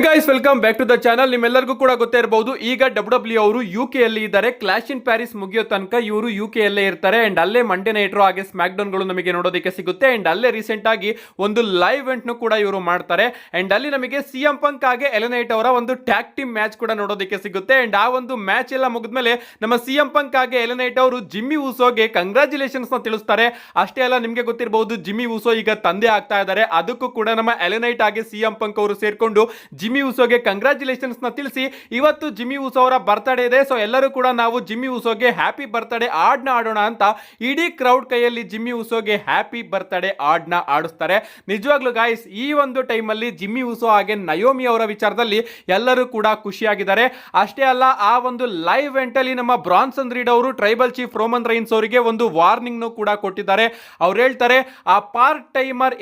Guys welcome back to the channel. ನಿಮ್ಮೆಲ್ಲರಿಗೂ ಕೂಡ ಗೊತ್ತೇ ಇರಬಹುದು, ಈಗ ಡಬ್ಲ್ಯೂ ಅವರು UK ಅಲ್ಲಿ ಇದ್ದಾರೆ. ಕ್ಲಾಶ್ ಇನ್ ಪ್ಯಾರಿಸ್ ಮುಗಿಯೋ ತನಕ ಇವರು UK ಅಲ್ಲೇ ಇರ್ತಾರೆ. ಅಂಡ್ ಅಲ್ಲೇ ಮಂಡೇ ನೈಟ್ರು ಹಾಗೆ ಸ್ಮ್ಯಾಕ್ ಡೌನ್ ಗಳು ನಮಗೆ ನೋಡೋದಕ್ಕೆ ಸಿಗುತ್ತೆ. ಅಂಡ್ ಅಲ್ಲೇ ರೀಸೆಂಟ್ ಆಗಿ ಒಂದು ಲೈವ್ ಇವೆಂಟ್ ನು ಕೂಡ ಇವರು ಮಾಡ್ತಾರೆ. ಅಂಡ್ ಅಲ್ಲಿ ನಮಗೆ CM ಪಂಕ್ ಹಾಗೆ LA ನೈಟ್ ಅವರ ಒಂದು ಟ್ಯಾಗ್ ಟೀಮ್ ಮ್ಯಾಚ್ ಕೂಡ ನೋಡೋದಕ್ಕೆ ಸಿಗುತ್ತೆ. ಅಂಡ್ ಆ ಒಂದು ಮ್ಯಾಚ್ ಎಲ್ಲ ಮುಗಿದ್ಮೇಲೆ ನಮ್ಮ CM ಪಂಕ್ ಹಾಗೆ LA ನೈಟ್ ಅವರು ಜಿಮ್ಮಿ ಊಸೋಗೆ ಕಂಗ್ರಾಚುಲೇಷನ್ಸ್ ನ ತಿಳಿಸ್ತಾರೆ. ಅಷ್ಟೇ ಅಲ್ಲ, ನಿಮಗೆ ಗೊತ್ತಿರಬಹುದು ಜಿಮ್ಮಿ ಊಸೋ ಈಗ ತಂದೆ ಆಗ್ತಾ ಇದ್ದಾರೆ. ಅದಕ್ಕೂ ಕೂಡ ನಮ್ಮ LA ನೈಟ್ ಹಾಗೆ CM ಪಂಕ್ ಅವರು ಸೇರ್ಕೊಂಡು ಜಿಮ್ಮಿ ಊಸೋಗೆ ಕಂಗ್ರಾಚುಲೇಷನ್ಸ್ ನ ತಿಳಿಸಿ, ಇವತ್ತು ಜಿಮ್ಮಿ ಊಸೋ ಅವರ ಬರ್ತ್ಡೇ ಇದೆ, ಸೊ ಎಲ್ಲರೂ ಕೂಡ ನಾವು ಜಿಮ್ಮಿ ಊಸೋಗೆ ಹ್ಯಾಪಿ ಬರ್ತ್ಡೇ ಆಡ್ನ ಆಡೋಣ ಅಂತ ಇಡೀ ಕ್ರೌಡ್ ಕೈಯಲ್ಲಿ ಜಿಮ್ಮಿ ಊಸೋಗೆ ಹ್ಯಾಪಿ ಬರ್ತ್ಡೇ ಆಡ್ನ ಆಡಿಸ್ತಾರೆ. ನಿಜವಾಗ್ಲೂ ಗಾಯ್ಸ್, ಈ ಒಂದು ಟೈಮ್ ಅಲ್ಲಿ ಜಿಮ್ಮಿ ಊಸೋ ಹಾಗೆ ನಯೋಮಿ ಅವರ ವಿಚಾರದಲ್ಲಿ ಎಲ್ಲರೂ ಕೂಡ ಖುಷಿಯಾಗಿದ್ದಾರೆ. ಅಷ್ಟೇ ಅಲ್ಲ, ಆ ಒಂದು ಲೈವ್ ಇವೆಂಟ್ ಅಲ್ಲಿ ನಮ್ಮ ಬ್ರಾನ್ಸನ್ ರೀಡ್ ಅವರು ಟ್ರೈಬಲ್ ಚೀಫ್ ರೋಮನ್ ರೈನ್ಸ್ ಅವರಿಗೆ ಒಂದು ವಾರ್ನಿಂಗ್ ನು ಕೂಡ ಕೊಟ್ಟಿದ್ದಾರೆ. ಅವ್ರು ಹೇಳ್ತಾರೆ, ಆ ಪಾರ್ಟ್ ಟೈಮರ್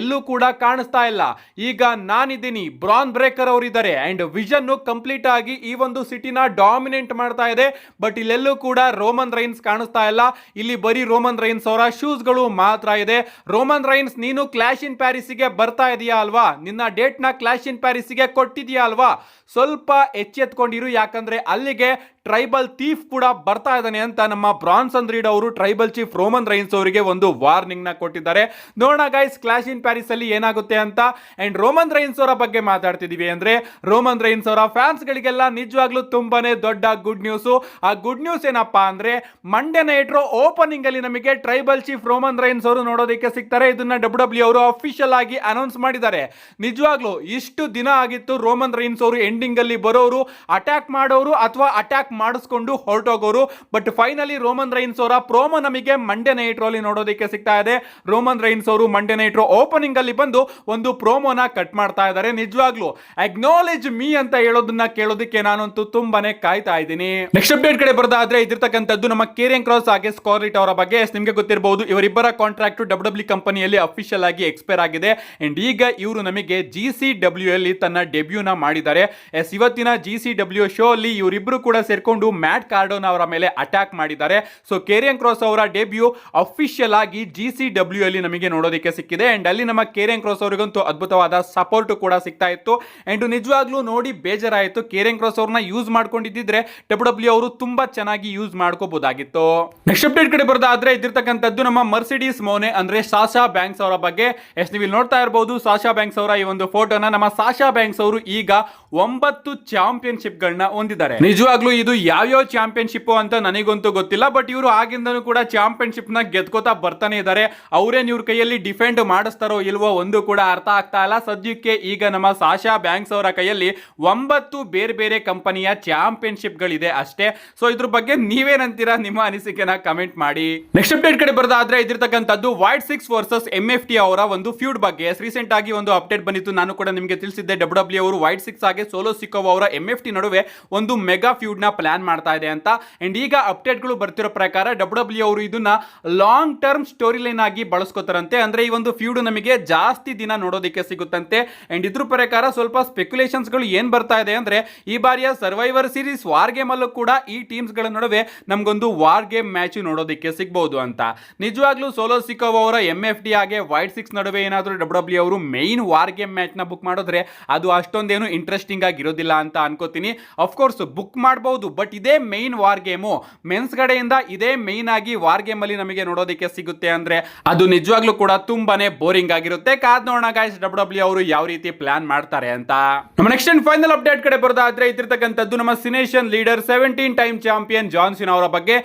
ಎಲ್ಲೂ ಕೂಡ ಕಾಣಿಸ್ತಾ ಇಲ್ಲ, ಈಗ ನಾನಿದ್ದೀನಿ, ಬ್ರಾನ್ ಬ್ರೇಕರ್ ಅವರು ಇದ್ದಾರೆ ಅಂಡ್ ವಿಷನ್ ಕಂಪ್ಲೀಟ್ ಆಗಿ ಈ ಒಂದು ಸಿಟಿನ ಡಾಮಿನೇಟ್ ಮಾಡ್ತಾ ಇದೆ. ಬಟ್ ಇಲ್ಲೆಲ್ಲೂ ಕೂಡ ರೋಮನ್ ರೈನ್ಸ್ ಕಾಣಿಸ್ತಾ ಇಲ್ಲ, ಇಲ್ಲಿ ಬರೀ ರೋಮನ್ ರೈನ್ಸ್ ಅವರ ಶೂಸ್ ಗಳು ಮಾತ್ರ ಇದೆ. ರೋಮನ್ ರೈನ್ಸ್, ನೀನು ಕ್ಲಾಶ್ ಇನ್ ಪ್ಯಾರಿಸ್ ಗೆ ಬರ್ತಾ ಇದೀಯಾ ಅಲ್ವಾ, ನಿನ್ನ ಡೇಟ್ ನ ಕ್ಲಾಶ್ ಇನ್ ಪ್ಯಾರಿಸ್ ಗೆ ಕೊಟ್ಟಿದ್ಯಾ ಅಲ್ವಾ, ಸ್ವಲ್ಪ ಎಚ್ಚೆತ್ಕೊಂಡಿರು, ಯಾಕಂದ್ರೆ ಅಲ್ಲಿಗೆ ಟ್ರೈಬಲ್ ಥೀಫ್ ಕೂಡ ಬರ್ತಾ ಇದ್ದಾನೆ ಅಂತ ನಮ್ಮ ಬ್ರಾನ್ಸನ್ ರೀಡ್ ಅವರು ಟ್ರೈಬಲ್ ಚೀಫ್ ರೋಮನ್ ರೈನ್ಸ್ ಅವರಿಗೆ ಒಂದು ವಾರ್ನಿಂಗ್ ನ ಕೊಟ್ಟಿದ್ದಾರೆ. ನೋಡೋಣ ಗೈಸ್ ಕ್ಲಾಶ್ ಇನ್ ಪ್ಯಾರಿಸ್ ಅಲ್ಲಿ ಏನಾಗುತ್ತೆ ಅಂತ. ಅಂಡ್ ರೋಮನ್ ರೈನ್ಸ್ ಅವರ ಬಗ್ಗೆ ಮಾತಾಡ್ತಿದೀವಿ ಅಂದ್ರೆ, ರೋಮನ್ ರೈನ್ಸ್ ಅವರ ಫ್ಯಾನ್ಸ್ ಗಳಿಗೆಲ್ಲ ನಿಜವಾಗ್ಲೂ ತುಂಬಾನೇ ದೊಡ್ಡ ಗುಡ್ ನ್ಯೂಸ್. ಆ ಗುಡ್ ನ್ಯೂಸ್ ಏನಪ್ಪಾ ಅಂದ್ರೆ, ಮಂಡೇ ನೈಟ್ ಓಪನಿಂಗ್ ಅಲ್ಲಿ ನಮಗೆ ಟ್ರೈಬಲ್ ಚೀಫ್ ರೋಮನ್ ರೈನ್ಸ್ ಅವರು ನೋಡೋದಕ್ಕೆ ಸಿಗ್ತಾರೆ. ಇದನ್ನ ಡಬ್ಲ್ಯೂ ಅವರು ಅಫಿಷಿಯಲ್ ಆಗಿ ಅನೌನ್ಸ್ ಮಾಡಿದ್ದಾರೆ. ನಿಜವಾಗ್ಲೂ ಇಷ್ಟು ದಿನ ಆಗಿತ್ತು ರೋಮನ್ ರೈನ್ಸ್ ಅವರು ಎಂಡಿಂಗ್ ಅಲ್ಲಿ ಬರೋರು, ಅಟ್ಯಾಕ್ ಮಾಡೋರು ಅಥವಾ ಅಟ್ಯಾಕ್ ಮಾಡಿಸ್ಕೊಂಡು ಹೊರಟೋಗೋರು. ಬಟ್ ಫೈನಲಿ ರೋಮನ್ ರೈನ್ಸ್ ಅವರ ಪ್ರೋಮೋ ನಮಗೆ ಮಂಡೇ ನೈಟ್ ಅಲ್ಲಿ ನೋಡೋದಕ್ಕೆ ಸಿಗ್ತಾ ಇದೆ. ರೋಮನ್ ರೈನ್ಸ್ ಅವರು ಮಂಡೇ ನೈಟ್ ಓಪನಿಂಗ್ ಅಲ್ಲಿ ಬಂದು ಒಂದು ಪ್ರೋಮೋನ ಕಟ್ ಮಾಡ್ತಾ ಇದ್ದಾರೆ. ನಿಜವಾಗ್ಲೂ ಅಕ್ನಾಲೇಜ್ ಮೀ ಅಂತ ಹೇಳೋದನ್ನ ಕೇಳೋದಕ್ಕೆ ನಾನಂತೂ ತುಂಬಾನೇ ಕಾಯ್ತಾ ಇದ್ದೀನಿ. ನೆಕ್ಸ್ಟ್ ಅಪ್ಡೇಟ್ ಕಡೆ ಬರೋದಾದ್ರೆ, ಇದಿರ್ತಕ್ಕಂಥದ್ದು ನಮ್ಮ ಕೇರಿಯನ್ ಕ್ರಾಸ್ ಹಾಗೆ ಸ್ಕಾರ್ಲೆಟ್ ಅವರ ಬಗ್ಗೆ. ನಿಮಗೆ ಗೊತ್ತಿರಬಹುದು, ಇವರಿಬ್ಬರ ಕಾಂಟ್ರಾಕ್ಟ್ ಡಬ್ಲ್ಯೂ ಕಂಪನಿಯಲ್ಲಿ ಅಫಿಷಿಯಲ್ ಆಗಿ ಎಕ್ಸ್ಪೈರ್ ಆಗಿದೆ. ಅಂಡ್ ಈಗ ಇವರು ನಮಗೆ GCW ಅಲ್ಲಿ ತನ್ನ ಡೆಬ್ಯೂನ ಮಾಡಿದ್ದಾರೆ. ಇವತ್ತಿನ GCW ಶೋ ಅಲ್ಲಿ ಇವರಿಬ್ಬರು ಕೂಡ ಸೇರ್ಕೊಂಡು ಮ್ಯಾಟ್ ಕಾರ್ಡೋನ್ ಅವರ ಮೇಲೆ ಅಟ್ಯಾಕ್ ಮಾಡಿದ್ದಾರೆ. ಸೊ ಕೇರಿಯನ್ ಕ್ರಾಸ್ ಅವರ ಡೆಬ್ಯೂ ಅಫಿಷಿಯಲ್ ಆಗಿ GCW ಅಲ್ಲಿ ನಮಗೆ ನೋಡೋದಕ್ಕೆ ಸಿಕ್ಕಿದೆ. ಅಂಡ್ ಅಲ್ಲಿ ನಮ್ಮ ಕೇರಿಯನ್ ಕ್ರಾಸ್ ಅವರಿಗಂತೂ ಅದ್ಭುತವಾದ ಸಪೋರ್ಟ್ ಕೂಡ ಸಿಗ್ತಾ ಇತ್ತು. ಅಂಡ್ ನಿಜವಾಗ್ಲೂ ನೋಡಿ ಬೇಜಾರಾಯಿತು, ಕೇರಿಯನ್ ಕ್ರಾಸ್ ಅವ್ರನ್ನ ಯೂಸ್ ಮಾಡ್ಕೊಂಡಿದ್ದಿದ್ರೆ ಡಬ್ಲ್ಯೂ ಅವರು ತುಂಬಾ ಚೆನ್ನಾಗಿ ಯೂಸ್ ಮಾಡ್ಕೋಬಹುದಾಗಿತ್ತು. ನೆಕ್ಸ್ಟ್ ಅಪ್ಡೇಟ್ ಕಡೆ ಬರೋದಾದ್ರೆ, ಇದಿರ್ತಕ್ಕಂಥದ್ದು ನಮ್ಮ ಮರ್ಸಿಡೀಸ್ ಮೋನೆ ಅಂದ್ರೆ ಸಾಶಾ ಬ್ಯಾಂಕ್ಸ್ ಅವರ ಬಗ್ಗೆ. ನೀವು ಇಲ್ಲಿ ನೋಡ್ತಾ ಇರಬಹುದು ಸಾಶಾ ಬ್ಯಾಂಕ್ಸ್ ಅವರ ಈ ಒಂದು ಫೋಟೋನ. ನಮ್ಮ ಸಾಶಾ ಬ್ಯಾಂಕ್ಸ್ ಅವರು ಈಗ 9 ಚಾಂಪಿಯನ್ಶಿಪ್ ಗಳನ್ನ ಹೊಂದಿದ್ದಾರೆ. ನಿಜವಾಗ್ಲೂ ಇದು ಯಾವ್ಯಾವ ಚಾಂಪಿಯನ್ಶಿಪ್ ಅಂತ ನನಗಂತೂ ಗೊತ್ತಿಲ್ಲ, ಬಟ್ ಇವರು ಆಗಿಂದನೂ ಕೂಡ ಚಾಂಪಿಯನ್ಶಿಪ್ ನ ಗೆದ್ಕೋತಾ ಬರ್ತಾನೆ ಇದ್ದಾರೆ. ಅವರೇನ್ ಇವ್ರ ಕೈಯಲ್ಲಿ ಡಿಫೆಂಡ್ ಮಾಡಿಸ್ತಾರೋ ಇಲ್ವೋ ಒಂದು ಕೂಡ ಅರ್ಥ ಆಗ್ತಾ ಇಲ್ಲ. ಸದ್ಯಕ್ಕೆ ಈಗ ನಮ್ಮ ಸಾಶಾ ಬ್ಯಾಂಕ್ಸ್ ಅವರ ಕೈಯಲ್ಲಿ 9 ಬೇರೆ ಬೇರೆ ಕಂಪನಿಯ ಚಾಂಪಿಯನ್ಶಿಪ್ ಗಳಿದೆ ಅಷ್ಟೇ. ಸೊ ಇದ್ರ ಬಗ್ಗೆ ನೀವೇನಂತೀರಾ, ನಿಮ್ಮ ಅನಿಸಿಕೆನ ಕಮೆಂಟ್ ಮಾಡಿ. ನೆಕ್ಸ್ಟ್ ಅಪ್ಡೇಟ್ ಕಡೆ ಬರೋದಾದ್ರೆ, ಇದಿರ್ತಕ್ಕಂಥದ್ದು ವೈಟ್ 6 ವರ್ಸಸ್ MFT ಅವರ ಒಂದು ಫ್ಯೂಡ್ ಬಗ್ಗೆ. ರೀಸೆಂಟ್ ಆಗಿ ಒಂದು ಅಪ್ಡೇಟ್ ಬಂದಿತ್ತು, ನಾನು ಕೂಡ ನಿಮಗೆ ತಿಳಿಸಿದ್ದೆ. ಡಬ್ಲ್ಯೂ ಅವರು ವೈಟ್ 6 ಹಾಗೆ ಸೋಲೋ ಸಿಕ್ಕೋ ಅವರ MFT ನಡುವೆ ಒಂದು ಮೆಗಾ ಫ್ಯೂಡ್ ನ ಪ್ಲಾನ್ ಮಾಡ್ತಾ ಇದೆ ಅಂತ. ಅಂಡ್ ಈಗ ಅಪ್ಡೇಟ್ ಗಳು ಬರ್ತಿರೋ ಪ್ರಕಾರ ಡಬ್ಲ್ಯೂ ಅವರು ಇದನ್ನ ಲಾಂಗ್ ಟರ್ಮ್ ಸ್ಟೋರಿ ಲೈನ್ ಆಗಿ ಬಳಸ್ಕೋತಾರಂತೆ. ಅಂದ್ರೆ ಈ ಒಂದು ಫ್ಯೂಡ್ ನಮಗೆ ಜಾಸ್ತಿ ದಿನ ನೋಡೋದಕ್ಕೆ ಸಿಗುತ್ತಂತೆ. ಅಂಡ್ ಇದ್ರ ಪ್ರಕಾರ ಸ್ವಲ್ಪ ಸ್ಪೆಕ್ಯುಲೇಷನ್ಸ್ ಗಳು ಏನ್ ಬರ್ತಾ ಇದೆ ಅಂದ್ರೆ, ಈ ಬಾರಿಯ ಸರ್ವೈವರ್ ಸೀರೀಸ್ ವಾರ್ ಗೇಮ್ ಅಲ್ಲೂ ಕೂಡ ಈ ಟೀಮ್ಸ್ ಗಳ ನಡುವೆ ನಮಗೊಂದು ವಾರ್ ಗೇಮ್ ಮ್ಯಾಚ್ ನೋಡೋದಕ್ಕೆ ಸಿಗಬಹುದು ಅಂತ. ನಿಜವಾಗ್ಲೂ ಸೋಲೋ ಸಿಕ್ಕೋ ಅವರ MFT ಹಾಗೆ ವೈಟ್ 6 ನಡುವೆ ಏನಾದರೂ ಡಬ್ಲ್ಯೂ ಅವರು ಮೈನ್ ವಾರ್ ಗೇಮ್ ಮ್ಯಾಚ್ ನ ಬುಕ್ ಮಾಡಿದ್ರೆ ಅದು ಅಷ್ಟೊಂದೇನು ಇಂಟ್ರೆಸ್ಟಿಂಗ್ ಆಗಿರೋದಿಲ್ಲ ಅಂತ ಅನ್ಕೋತೀನಿ. ಅಫ್ಕೋರ್ಸ್ ಬುಕ್ ಮಾಡಬಹುದು, ಬಟ್ ಇದೇ ಮೈನ್ ವಾರ್ ಗೇಮು ಮೆನ್ಸ್ ಕಡೆಯಿಂದ ಇದೇ ಮೈನ್ ಆಗಿ ವಾರ್ ಗೇಮ್ ಅಲ್ಲಿ ನಮಗೆ ನೋಡೋದಕ್ಕೆ ಸಿಗುತ್ತೆ ಅಂದ್ರೆ ಅದು ನಿಜವಾಗ್ಲೂ ಕೂಡ ತುಂಬಾನೇ ಬೋರಿಂಗ್ ಆಗಿರುತ್ತೆ. ಕಾದ್ ನೋಡೋಣ ಗೈಸ್ ಡಬ್ಲ್ಯೂ ಅವರು ಯಾವ ರೀತಿ ಪ್ಲಾನ್ ಮಾಡ್ತಾರೆ ಅಂತ. ನಮ್ಮ ನೆಕ್ಸ್ಟ್ ಅಂಡ್ ಫೈನಲ್ ಅಪ್ಡೇಟ್ ಕಡೆ ಬರೋದಾದ್ರೆ, ಇದ್ದಿರ್ತಕ್ಕಂಥದ್ದು ನಮ್ಮ Cenation leader 17 time champion John Cena ಅವರ ಬಗ್ಗೆ.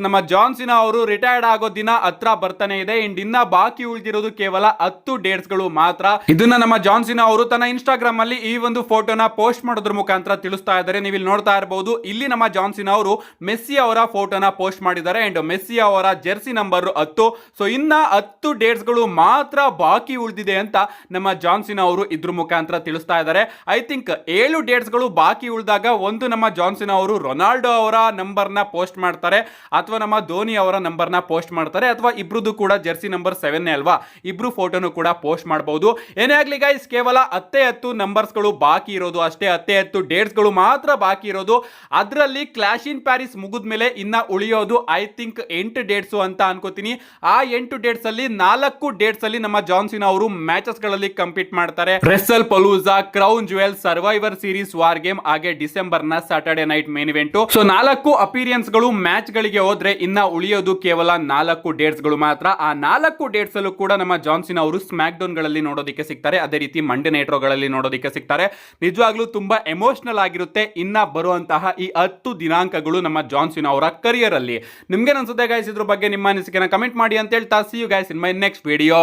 ನಮ್ಮ ಜಾನ್ ಸಿನಾ ಅವರು ರಿಟೈರ್ಡ್ ಆಗೋ ದಿನ ಹತ್ರ ಬರ್ತಾನೆ ಇದೆ. ಅಂಡ್ ಇನ್ನ ಬಾಕಿ ಉಳಿದಿರೋದು ಕೇವಲ 10 ಡೇಟ್ಸ್ ಗಳು ಮಾತ್ರ. ಇದನ್ನ ನಮ್ಮ ಜಾನ್ ಸಿನಾ ಅವರು ತನ್ನ ಇನ್ಸ್ಟಾಗ್ರಾಮ್ ಅಲ್ಲಿ ಈ ಒಂದು ಫೋಟೋನ ಪೋಸ್ಟ್ ಮಾಡೋದ್ರ ಮುಖಾಂತರ ತಿಳಿಸ್ತಾ ಇದ್ದಾರೆ. ನೀವು ಇಲ್ಲಿ ನೋಡ್ತಾ ಇರಬಹುದು, ಇಲ್ಲಿ ನಮ್ಮ ಜಾನ್ ಸಿನಾ ಅವರು ಮೆಸ್ಸಿ ಅವರ ಫೋಟೋನ ಪೋಸ್ಟ್ ಮಾಡಿದ್ದಾರೆ. ಅಂಡ್ ಮೆಸ್ಸಿ ಅವರ ಜೆರ್ಸಿ ನಂಬರ್ 10. ಸೊ ಇನ್ನ 10 ಡೇಟ್ಸ್ ಗಳು ಮಾತ್ರ ಬಾಕಿ ಉಳಿದಿದೆ ಅಂತ ನಮ್ಮ ಜಾನ್ ಸಿನಾ ಅವರು ಇದ್ರ ಮುಖಾಂತರ ತಿಳಿಸ್ತಾ ಇದ್ದಾರೆ. ಐ ಥಿಂಕ್ 7 ಡೇಟ್ಸ್ ಗಳು ಬಾಕಿ ಉಳಿದಾಗ ಒಂದು ನಮ್ಮ ಜಾನ್ ಸಿನಾ ಅವರು ರೊನಾಲ್ಡೋ ಅವರ ನಂಬರ್ ನ ಪೋಸ್ಟ್ ಮಾಡ್ತಾರೆ, ಅಥವಾ ನಮ್ಮ ಧೋನಿ ಅವರ ನಂಬರ್ ನ ಪೋಸ್ಟ್ ಮಾಡ್ತಾರೆ, ಅಥವಾ ಇಬ್ರದ್ದು ಕೂಡ ಜೆರ್ಸಿ ನಂಬರ್ 7 ಅಲ್ವಾ, ಇಬ್ರು ಫೋಟೋನು ಕೂಡ ಪೋಸ್ಟ್ ಮಾಡಬಹುದು. ಏನೇ ಆಗ್ಲಿ ಗೈಸ್, ಕೇವಲ 10 ನಂಬರ್ಸ್ ಗಳು ಬಾಕಿ ಇರೋದು ಅಷ್ಟೇ, 10 ಡೇಟ್ಸ್ ಗಳು ಮಾತ್ರ ಬಾಕಿ ಇರೋದು. ಅದರಲ್ಲಿ ಇದರಲ್ಲಿ ಕ್ಲಾಶ್ ಇನ್ ಪ್ಯಾರಿಸ್ ಮುಗಿದ್ಮೇಲೆ ಇನ್ನ ಉಳಿಯೋದು ಐ ಥಿಂಕ್ 8 ಡೇಟ್ಸ್ ಅಂತ ಅನ್ಕೋತೀನಿ. ಆ 8 ಡೇಟ್ಸ್ ಅಲ್ಲಿ 4 ಡೇಟ್ಸ್ ಅಲ್ಲಿ ನಮ್ಮ ಜಾನ್ ಸಿನಾ ಅವರು ಮ್ಯಾಚಸ್ ಗಳಲ್ಲಿ ಕಂಪೀಟ್ ಮಾಡ್ತಾರೆ. Wrestlepalooza, Crown Jewel, Survivor Series, War Game, ಹಾಗೆ ಡಿಸೆಂಬರ್ ನ Saturday Night Main Event. So 4 ಅಪಿರಿಯನ್ಸ್ ಗಳು ಮ್ಯಾಚ್ ಗಳಿಗೆ ಹೋದ್ರೆ ಇನ್ನ ಉಳಿಯೋದು ಕೇವಲ 4 ಡೇಟ್ಸ್ ಗಳು ಮಾತ್ರ. ಆ 4 ಡೇಟ್ಸ್ ಅಲ್ಲೂ ಕೂಡ ನಮ್ಮ ಜಾನ್ ಸಿನಾ ಅವರು ಸ್ಮ್ಯಾಕ್ ಡೌನ್ ಗಳಲ್ಲಿ ನೋಡೋದಕ್ಕೆ ಸಿಗ್ತಾರೆ. ಅದೇ ರೀತಿ ಮಂಡೇ ನೈಟ್ ರೋ ಗಳಲ್ಲಿ ನೋಡೋದಕ್ಕೆ ಸಿಗ್ತಾರೆ. ನಿಜವಾಗ್ಲೂ ತುಂಬಾ ಎಮೋಷನಲ್ ಆಗಿರುತ್ತೆ ಇನ್ನ ಬರುವಂತಹ ಈ 10 ದಿನಾಂಕಗಳು ನಮ್ಮ ಜಾನ್ ಸಿನಾ ಅವರ ಕರಿಯರ್ ಅಲ್ಲಿ. ನಿಮ್ಗೆ ಅನ್ಸುತ್ತೆ ಗೈಸ್ ಇದ್ರ ಬಗ್ಗೆ ನಿಮ್ಮ ಅನಿಸಿಕೆನ ಕಮೆಂಟ್ ಮಾಡಿ ಅಂತ ಹೇಳ್ತಾ see you guys in my next video.